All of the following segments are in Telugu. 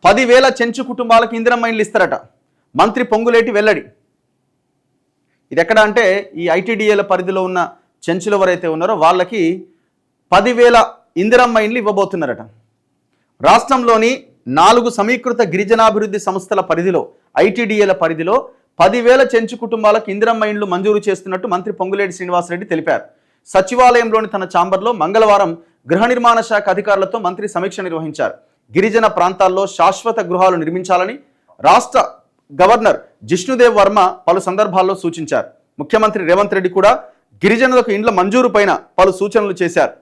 10,000 చెంచు కుటుంబాలకు ఇందిరమ్మ ఇండ్లు ఇస్తారట. మంత్రి పొంగులేటి వెల్లడి. ఇది ఎక్కడ అంటే ఈ ఐటీడీఏల పరిధిలో ఉన్న చెంచులు ఎవరైతే ఉన్నారో వాళ్ళకి 10,000 ఇందిరమ్మ ఇండ్లు ఇవ్వబోతున్నారట. రాష్ట్రంలోని 4 సమీకృత గిరిజనాభివృద్ధి సంస్థల పరిధిలో ఐటీడీఏల పరిధిలో 10,000 చెంచు కుటుంబాలకు ఇందిరమ్మ ఇండ్లు మంజూరు చేస్తున్నట్టు మంత్రి పొంగులేటి శ్రీనివాసరెడ్డి తెలిపారు. సచివాలయంలోని తన ఛాంబర్లో మంగళవారం గృహ నిర్మాణ శాఖ అధికారులతో మంత్రి సమీక్ష నిర్వహించారు. గిరిజన ప్రాంతాల్లో శాశ్వత గృహాలు నిర్మించాలని రాష్ట్ర గవర్నర్ జిష్ణుదేవ్ వర్మ పలు సందర్భాల్లో సూచించారు. ముఖ్యమంత్రి రేవంత్ రెడ్డి కూడా గిరిజనులకు ఇండ్ల మంజూరు పైన పలు సూచనలు చేశారు.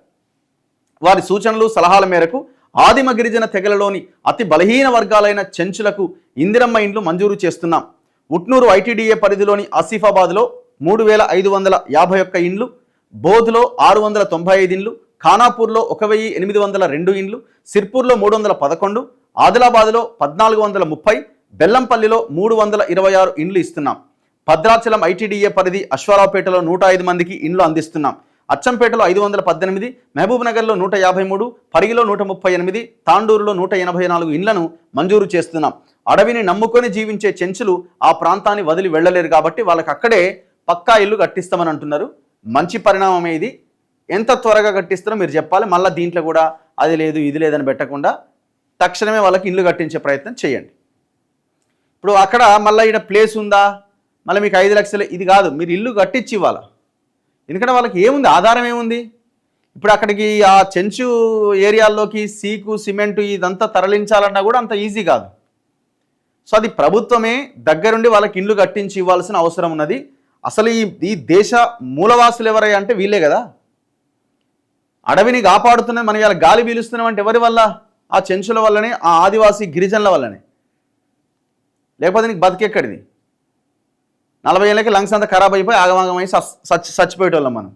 వారి సూచనలు సలహాల మేరకు ఆదిమ గిరిజన తెగలలోని అతి బలహీన వర్గాలైన చెంచులకు ఇందిరమ్మ ఇండ్లు మంజూరు చేస్తున్నాం. ఉట్నూరు ఐటీడీఏ పరిధిలోని ఆసిఫాబాద్లో 3,551 ఇండ్లు, బోధ్లో 695 ఇండ్లు, ఖానాపూర్లో 1,802 ఇండ్లు, సిర్పూర్లో 311, ఆదిలాబాద్లో 1,430, బెల్లంపల్లిలో 326 ఇండ్లు ఇస్తున్నాం. భద్రాచలం ఐటీడీఏ పరిధి అశ్వారావుపేటలో 105 మందికి ఇండ్లు అందిస్తున్నాం. అచ్చంపేటలో 518, మహబూబ్ నగర్లో 153, పరిగిలో 138, తాండూరులో 184 ఇండ్లను మంజూరు చేస్తున్నాం. అడవిని నమ్ముకొని జీవించే చెంచులు ఆ ప్రాంతాన్ని వదిలి వెళ్ళలేరు కాబట్టి వాళ్ళకి అక్కడే పక్కా ఇల్లు కట్టిస్తామని అంటున్నారు. మంచి పరిణామమే ఇది. ఎంత త్వరగా కట్టిస్తారో మీరు చెప్పాలి. మళ్ళీ దీంట్లో కూడా అది లేదు ఇది లేదని పెట్టకుండా తక్షణమే వాళ్ళకి ఇల్లు కట్టించే ప్రయత్నం చేయండి. ఇప్పుడు అక్కడ మళ్ళీ ఇక్కడ ప్లేస్ ఉందా, మళ్ళీ మీకు 5 లక్షలు ఇది కాదు, మీరు ఇల్లు కట్టించి ఇవ్వాలి. ఎందుకంటే వాళ్ళకి ఏముంది, ఆధారం ఏముంది. ఇప్పుడు అక్కడికి ఆ చెంచు ఏరియాల్లోకి సీకు సిమెంటు ఇదంతా తరలించాలన్నా కూడా అంత ఈజీ కాదు. సో అది ప్రభుత్వమే దగ్గరుండి వాళ్ళకి ఇండ్లు కట్టించి ఇవ్వాల్సిన అవసరం ఉన్నది. అసలు ఈ దేశ మూలవాసులు ఎవరయ్యా అంటే వీళ్ళే కదా. అడవిని కాపాడుతున్నది మనం ఇలా గాలి పీలుస్తున్నాం అంటే ఎవరి వల్ల? ఆ చెంచుల వల్లనే, ఆ ఆదివాసీ గిరిజనుల వల్లనే. లేకపోతే నీకు బతికెక్కడిది? 40 ఏళ్ళకి లంగ్స్ అంతా ఖరాబ్ అయిపోయి ఆగమాగమై చచ్చిపోయేటోళ్ళం మనం.